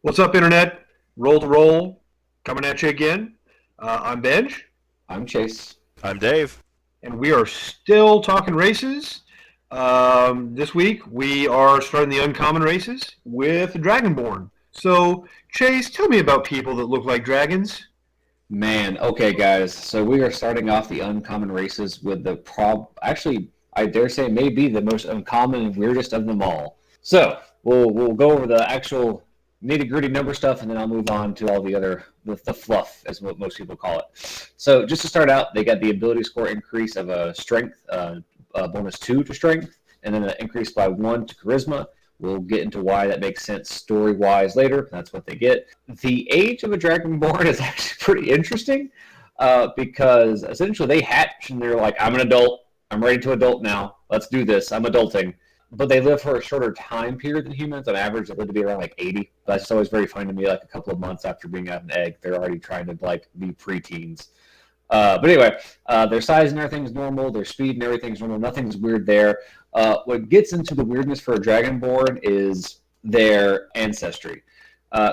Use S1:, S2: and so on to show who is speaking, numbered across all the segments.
S1: What's up, Internet? Roll to roll, coming at you again. I'm Benj,
S2: I'm Chase.
S3: I'm Dave.
S1: and we are still talking races. This week, we are starting the uncommon races with Dragonborn. So, Chase, tell me about people that look like dragons.
S2: Man, okay, guys. So we are starting off the uncommon races with the Actually, I dare say, maybe the most uncommon and weirdest of them all. So we'll go over the actual nitty gritty number stuff, and then I'll move on to all the other the fluff, as what most people call it. So just to start out, they got the ability score increase of a strength, bonus 2 to strength, and then an increase by 1 to charisma. We'll get into why that makes sense story-wise later. That's what they get. The age of a Dragonborn is actually pretty interesting because essentially they hatch and they're like, I'm an adult. I'm ready to adult now. Let's do this. I'm adulting. But they live for a shorter time period than humans. On average, they live to be around like 80. That's just always very funny to me. Like a couple of months after being out of an egg, they're already trying to like be preteens. But anyway, their size and everything is normal. Their speed and everything is normal. Nothing's weird there. What gets into the weirdness for a Dragonborn is their ancestry.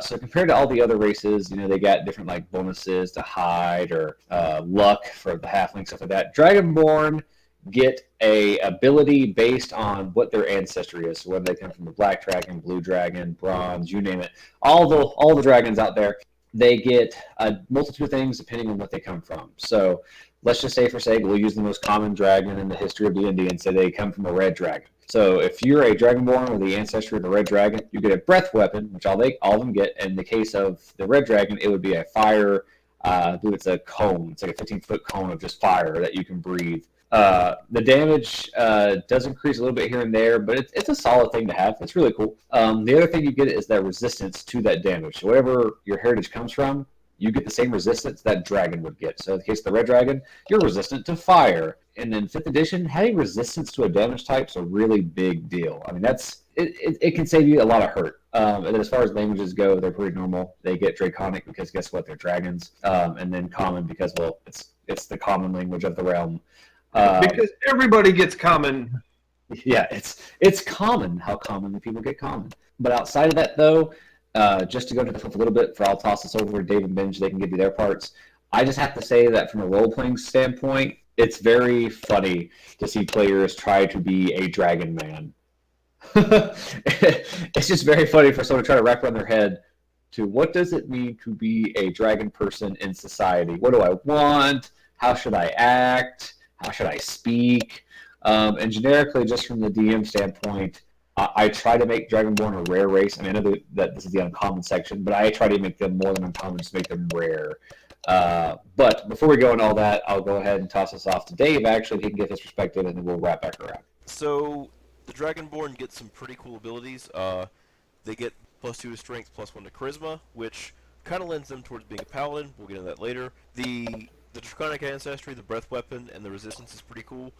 S2: So compared to all the other races, they got different like bonuses to hide or luck for the halfling, stuff like that. Dragonborn get a ability based on what their ancestry is. So whether they come from the black dragon, blue dragon, bronze, you name it, all the dragons out there, they get a multitude of things depending on what they come from. So let's just say, for sake, we'll use the most common dragon in the history of D&D and say they come from a red dragon. So if you're a Dragonborn with the ancestry of the red dragon, you get a breath weapon, which all of them get. In the case of the red dragon, it would be a fire. I believe it's a cone. It's like a 15-foot cone of just fire that you can breathe. The damage does increase a little bit here and there, but it's a solid thing to have. It's really cool. The other thing you get is that resistance to that damage. So whatever your heritage comes from, you get the same resistance that dragon would get. So in the case of the red dragon, you're resistant to fire. And then 5th edition, having resistance to a damage type is a really big deal. I mean, it can save you a lot of hurt. And then as far as languages go, they're pretty normal. They get Draconic because guess what? They're dragons. And then Common because, well, it's the common language of the realm.
S1: Because everybody gets common.
S2: Yeah, it's common how commonly people get common. But outside of that, though, just to go to the fluff a little bit, I'll toss this over to Dave and Benj. They can give you their parts. I just have to say that from a role-playing standpoint, it's very funny to see players try to be a dragon man. It's just very funny for someone to try to wrap around their head to what does it mean to be a dragon person in society? What do I want? How should I act? How should I speak? And generically, just from the DM standpoint, I try to make Dragonborn a rare race. I mean, I know that this is the uncommon section, but I try to make them more than uncommon, just make them rare. But before we go into all that, I'll go ahead and toss this off to Dave. Actually, he can give his perspective, and then we'll wrap back around.
S3: So, the Dragonborn get some pretty cool abilities. They get +2 to strength, +1 to charisma, which kind of lends them towards being a paladin. We'll get into that later. The Draconic ancestry, the breath weapon, and the resistance is pretty cool.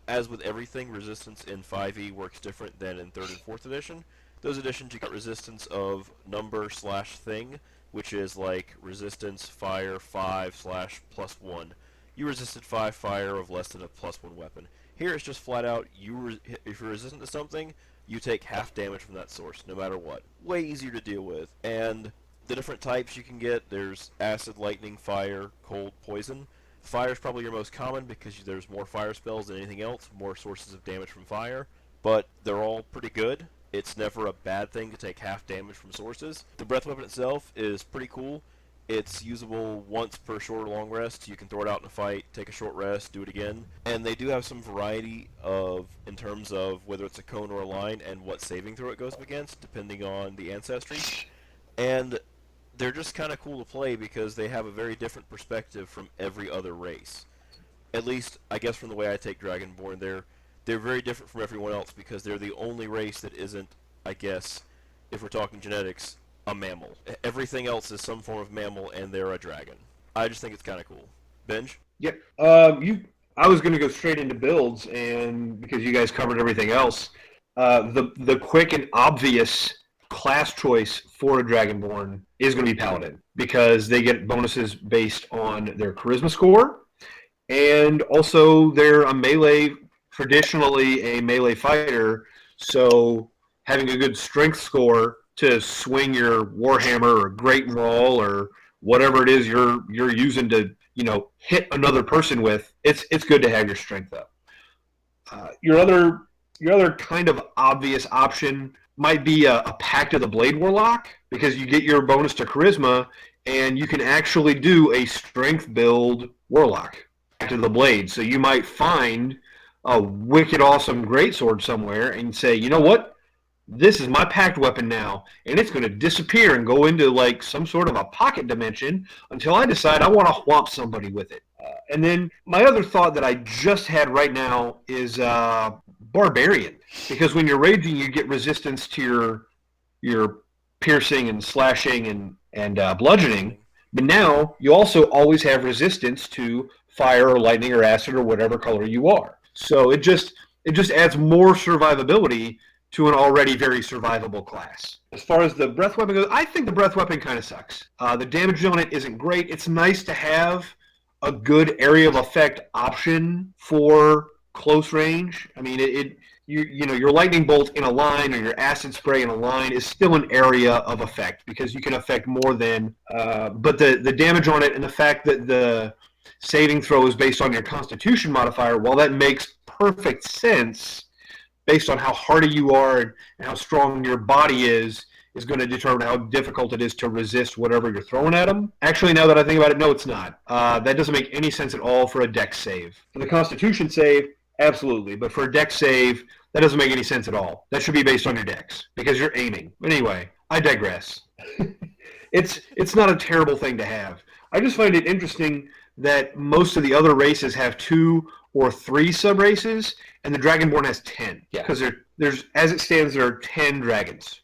S3: As with everything, resistance in 5e works different than in 3rd and 4th edition. Those editions, you got resistance of number/thing, which is like resistance fire 5/+1. You resisted 5 fire of less than a +1 weapon. Here it's just flat out, if you're resistant to something, you take half damage from that source, no matter what. Way easier to deal with. And the different types you can get, there's acid, lightning, fire, cold, poison. Fire is probably your most common because there's more fire spells than anything else, more sources of damage from fire, but they're all pretty good. It's never a bad thing to take half damage from sources. The breath weapon itself is pretty cool. It's usable once per short or long rest. You can throw it out in a fight, take a short rest, do it again. And they do have some variety in terms of whether it's a cone or a line and what saving throw it goes up against, depending on the ancestry. And they're just kind of cool to play because they have a very different perspective from every other race. At least, I guess from the way I take Dragonborn, they're very different from everyone else because they're the only race that isn't, I guess, if we're talking genetics, a mammal. Everything else is some form of mammal, and they're a dragon. I just think it's kind of cool. Benj?
S1: Yeah. I was going to go straight into builds, and because you guys covered everything else, the quick and obvious class choice for a Dragonborn is going to be Paladin because they get bonuses based on their charisma score, and also they're traditionally a melee fighter, so having a good strength score to swing your Warhammer or Great Maul or whatever it is you're using to hit another person with, it's good to have your strength up. Your other kind of obvious option might be a Pact of the Blade Warlock, because you get your bonus to Charisma, and you can actually do a strength build Warlock, Pact of the Blade. So you might find a wicked awesome greatsword somewhere and say, you know what? This is my pact weapon now, and it's going to disappear and go into like some sort of a pocket dimension until I decide I want to whomp somebody with it. And then my other thought that I just had right now is Barbarian, because when you're raging, you get resistance to your piercing and slashing and bludgeoning, but now you also always have resistance to fire or lightning or acid or whatever color you are. So it just adds more survivability to an already very survivable class. As far as the breath weapon goes, I think the breath weapon kind of sucks. The damage on it isn't great. It's nice to have a good area of effect option for close range. I mean, your lightning bolt in a line or your acid spray in a line is still an area of effect, because you can affect more than. But the damage on it and the fact that the saving throw is based on your Constitution modifier, while that makes perfect sense based on how hardy you are and how strong your body is going to determine how difficult it is to resist whatever you're throwing at them. Actually, now that I think about it, no, it's not. That doesn't make any sense at all for a dex save. For the Constitution save, absolutely. But for a dex save, that doesn't make any sense at all. That should be based on your dex, because you're aiming. But anyway, I digress. It's not a terrible thing to have. I just find it interesting that most of the other races have 2 or 3 sub-races, and the Dragonborn has 10.
S2: Yeah.
S1: Because there's, as it stands, there are 10 dragons.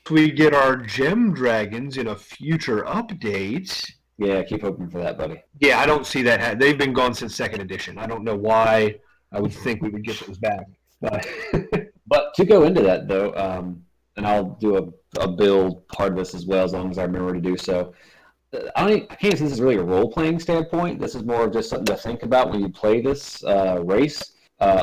S1: We get our gem dragons in a future update.
S2: Yeah, keep hoping for that, buddy.
S1: Yeah, I don't see that. They've been gone since 2nd edition. I don't know why I would think we would get those back.
S2: But to go into that, though, and I'll do a build part of this as well, as long as I remember to do so. I can't say this is really a role-playing standpoint. This is more of just something to think about when you play this race.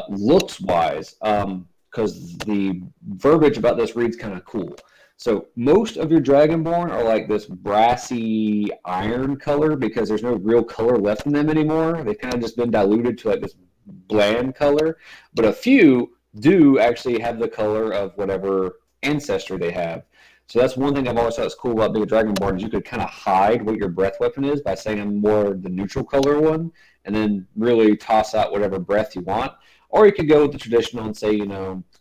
S2: Looks-wise, because the verbiage about this reads kind of cool. So most of your Dragonborn are like this brassy iron color, because there's no real color left in them anymore. They've kind of just been diluted to like this bland color. But a few do actually have the color of whatever ancestry they have. So that's one thing I've always thought was cool about being a Dragonborn, is you could kind of hide what your breath weapon is by saying I'm more the neutral color one, and then really toss out whatever breath you want. Or you could go with the traditional and say,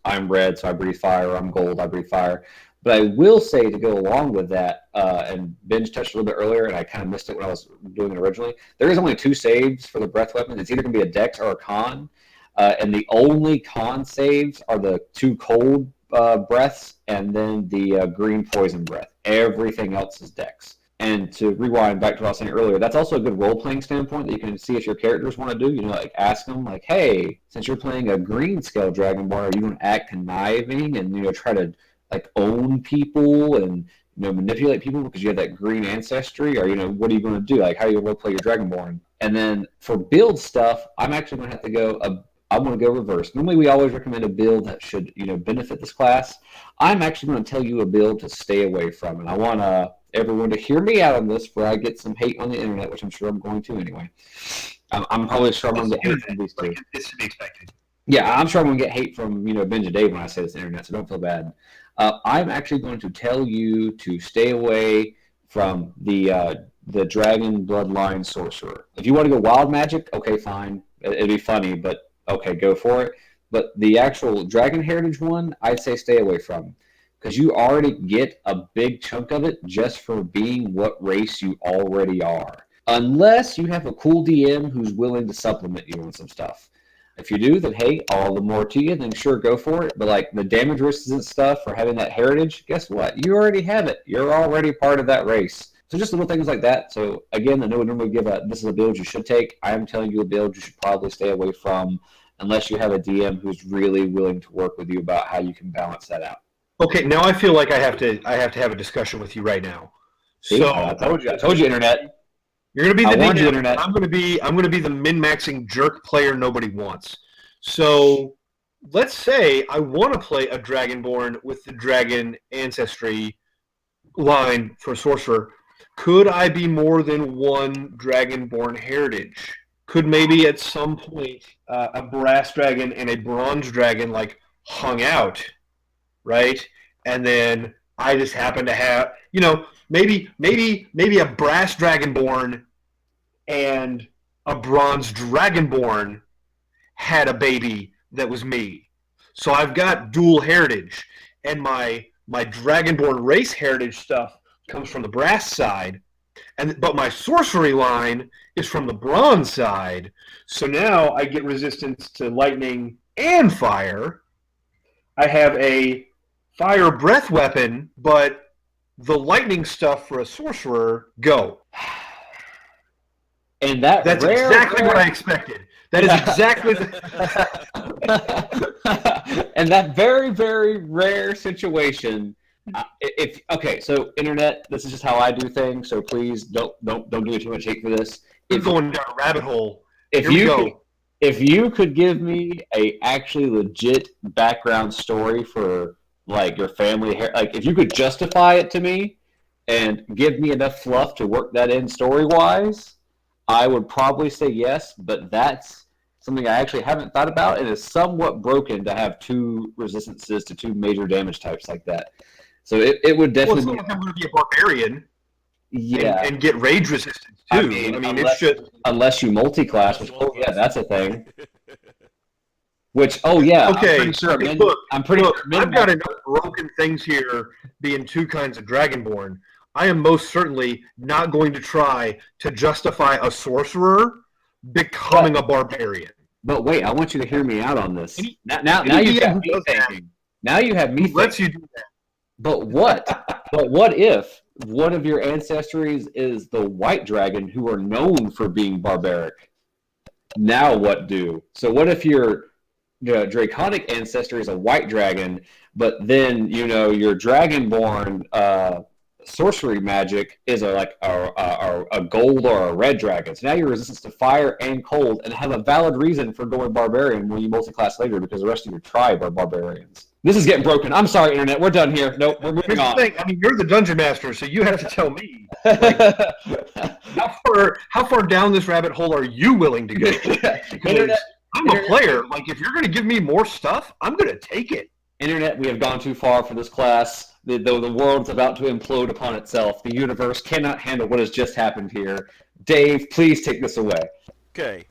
S2: I'm red, so I breathe fire, or I'm gold, I breathe fire. But I will say, to go along with that, and Benj touched a little bit earlier, and I kind of missed it when I was doing it originally, there is only 2 saves for the breath weapon. It's either going to be a dex or a con, and the only con saves are the 2 cold breaths and then the green poison breath. Everything else is dex. And to rewind back to what I was saying earlier, that's also a good role-playing standpoint that you can see if your characters want to do. Like ask them, like, hey, since you're playing a green scale Dragonborn, are you going to act conniving and try to like own people and manipulate people because you have that green ancestry, or what are you going to do? Like, how are you going to play your Dragonborn? And then for build stuff, I'm actually going to have to go. I want to go reverse. Normally, we always recommend a build that should benefit this class. I'm actually going to tell you a build to stay away from, and I want everyone to hear me out on this before I get some hate on the internet, which I'm sure I'm going to anyway. I'm probably sure I'm going to get hate from these two.
S1: It's to be expected.
S2: Yeah, I'm sure I'm going to get hate from Benj and Dave when I say this on the internet, so don't feel bad. I'm actually going to tell you to stay away from the Dragon Bloodline Sorcerer. If you want to go wild magic, okay, fine. It'd be funny, but okay, go for it. But the actual Dragon Heritage one, I'd say stay away from, because you already get a big chunk of it just for being what race you already are. Unless you have a cool DM who's willing to supplement you on some stuff. If you do, then hey, all the more to you, then sure, go for it. But like the damage resistance stuff for having that heritage, guess what? You already have it. You're already part of that race. So just little things like that. So again, I know we normally give this is a build you should take. I am telling you a build you should probably stay away from, unless you have a DM who's really willing to work with you about how you can balance that out.
S1: Okay, now I feel like I have to have a discussion with you right now. So
S2: I told you, internet.
S1: You're gonna be the
S2: internet.
S1: I'm gonna be the min-maxing jerk player nobody wants. So let's say I want to play a Dragonborn with the Dragon Ancestry line for Sorcerer. Could I be more than one Dragonborn heritage? Could maybe at some point a Brass Dragon and a Bronze Dragon like hung out, right? And then I just happen to have, maybe a Brass Dragonborn and a Bronze Dragonborn had a baby that was me. So I've got dual heritage, and my Dragonborn race heritage stuff comes from the brass side, but my sorcery line is from the bronze side. So now I get resistance to lightning and fire. I have a fire breath weapon, but the lightning stuff for a sorcerer, go.
S2: And that's
S1: exactly what I expected. That is exactly
S2: and that very, very rare situation. So internet, this is just how I do things. So please don't do me too much hate for this.
S1: If going down a rabbit hole,
S2: if you could give me a actually legit background story for like your family, like if you could justify it to me and give me enough fluff to work that in story wise, I would probably say yes. But that's something I actually haven't thought about, and is somewhat broken to have two resistances to two major damage types like that. So it would definitely.
S1: Well, it's not going to be a barbarian.
S2: Yeah,
S1: and get rage resistance too. I mean
S2: unless you multi-class, which that's a thing. Which okay, I'm pretty sure.
S1: I've got enough broken things here being two kinds of Dragonborn. I am most certainly not going to try to justify a sorcerer becoming a barbarian.
S2: But wait, I want you to hear me out on this. Now you have me thinking. Now you have me thinking.
S1: Lets you do that.
S2: But what if one of your ancestries is the white dragon who are known for being barbaric? Now what do? So what if your draconic ancestor is a white dragon, but then your dragonborn sorcery magic is a gold or a red dragon. So now you're resistant to fire and cold, and have a valid reason for going barbarian when you multi-class later, because the rest of your tribe are barbarians. This is getting broken. I'm sorry, internet. We're done here. Nope, we're moving on.
S1: I mean, you're the dungeon master, so you have to tell me. How far down this rabbit hole are you willing to go? Because I'm a player. Like, if you're going to give me more stuff, I'm going to take it.
S2: Internet, we have gone too far for this class. The world's about to implode upon itself. The universe cannot handle what has just happened here. Dave, please take this away.
S3: Okay.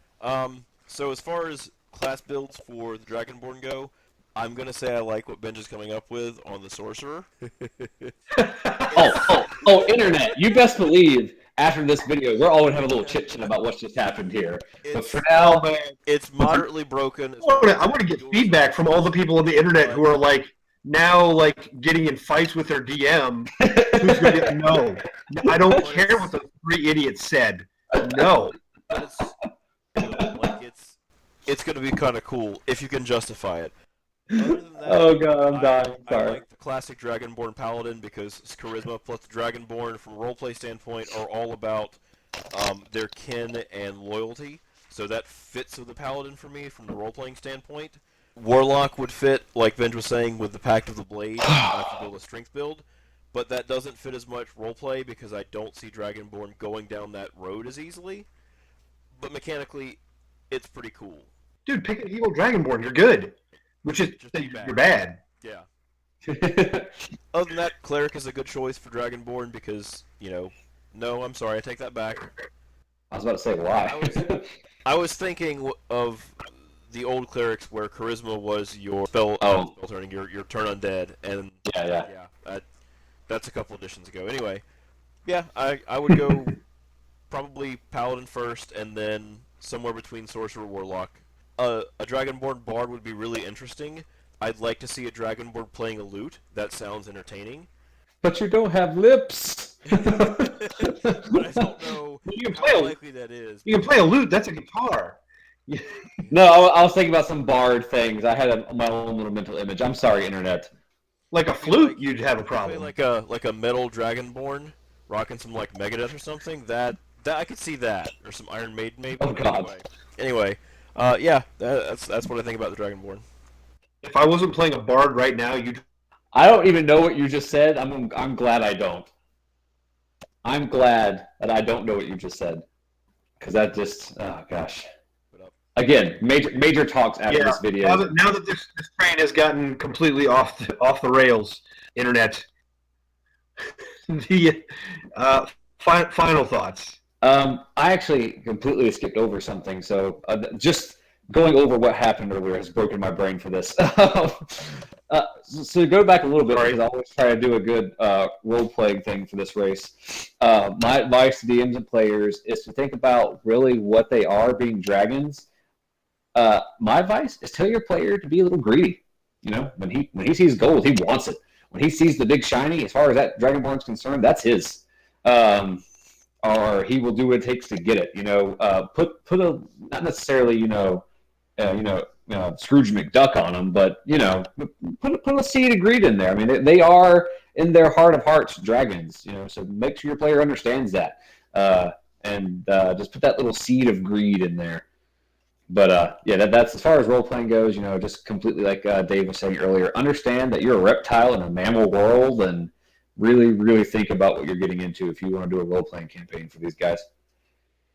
S3: So as far as class builds for the Dragonborn go, I'm going to say I like what Benj is coming up with on the Sorcerer.
S2: Internet, you best believe after this video, we're all going to have a little chit-chat about what's just happened here. But for now,
S3: it's moderately broken.
S1: I want to get feedback from all the people on the internet who are now getting in fights with their DM. Who's going to no? I don't care what the three idiots said. No.
S3: It's going to be kind of cool if you can justify it. Other than that,
S2: oh god, I'm dying. Sorry.
S3: I like the classic Dragonborn Paladin because charisma plus the Dragonborn from a roleplay standpoint are all about their kin and loyalty. So that fits with the Paladin for me from the role-playing standpoint. Warlock would fit, like Benj was saying, with the Pact of the Blade to build a strength build. But that doesn't fit as much roleplay because I don't see Dragonborn going down that road as easily. But mechanically, it's pretty cool.
S1: Dude, pick an evil Dragonborn. You're good. Which is just you're bad.
S3: Yeah. Other than that, Cleric is a good choice for Dragonborn because, no, I'm sorry, I take that back.
S2: I was about to say why.
S3: I was thinking of the old Clerics where Charisma was your spell turning, your turn undead, and that's a couple editions ago. Anyway, yeah, I would go probably Paladin first, and then somewhere between Sorcerer Warlock. A Dragonborn Bard would be really interesting. I'd like to see a Dragonborn playing a lute. That sounds entertaining.
S2: But you don't have lips.
S3: But I don't know how likely that is.
S1: You can play a lute. That's a guitar.
S2: No, I was thinking about some bard things. I had my own little mental image. I'm sorry, internet.
S1: Like a flute, you'd have a problem.
S3: Like a metal Dragonborn, rocking some Megadeth or something. That I could see that, or some Iron Maiden maybe.
S2: Oh god.
S3: Anyway. That's what I think about the Dragonborn.
S1: If I wasn't playing a bard right now, you'd.
S2: I don't even know what you just said. I'm glad I don't. I'm glad that I don't know what you just said, because that just gosh. Again, major talks after this video.
S1: Now that this train has gotten completely off the rails, internet. The final thoughts.
S2: I actually completely skipped over something, so just going over what happened earlier has broken my brain for this. So go back a little bit, because I always try to do a good role-playing thing for this race. My advice to DMs and players is to think about really what they are, being dragons. My advice is tell your player to be a little greedy. You know, when he sees gold, he wants it. When he sees the big shiny, as far as that Dragonborn's concerned, that's his. Or he will do what it takes to get it. You know, put a not necessarily Scrooge McDuck on them, but put a seed of greed in there. I mean, they are in their heart of hearts dragons. You know, so make sure your player understands that, and just put that little seed of greed in there. But that's as far as role playing goes. You know, just completely like Dave was saying earlier. Understand that you're a reptile in a mammal world, and really, really think about what you're getting into if you want to do a role playing campaign for these guys.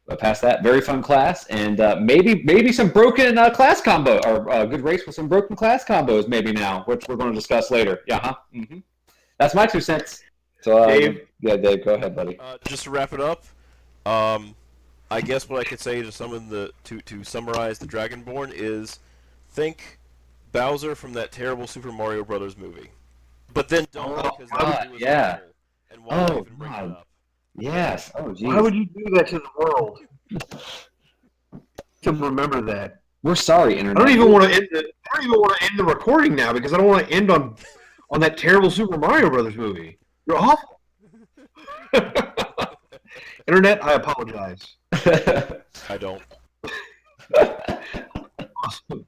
S2: But past that, very fun class, and maybe some broken class combo, or a good race with some broken class combos maybe now, which we're going to discuss later. Yeah, huh? Mm-hmm. That's my 2 cents. So,
S1: Dave?
S2: Yeah, Dave, go ahead, buddy.
S3: Just to wrap it up, I guess what I could say to summarize the Dragonborn is think Bowser from that terrible Super Mario Brothers movie, but then don't because that movie was awful, and why even bring it up?
S2: Yes. Oh, geez.
S1: Why would you do that to the world? To remember that.
S2: We're sorry, internet.
S1: I don't even want to end the recording now, because I don't want to end on that terrible Super Mario Brothers movie. You're awful. Internet, I apologize.
S3: I don't.
S1: Awesome.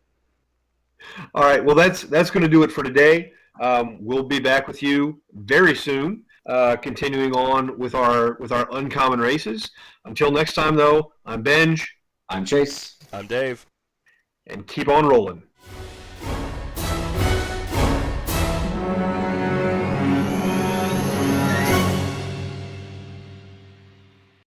S1: All right. Well, that's going to do it for today. We'll be back with you very soon, continuing on with our uncommon races. Until next time, though, I'm Benj.
S2: I'm Chase.
S3: I'm Dave.
S1: And keep on rolling.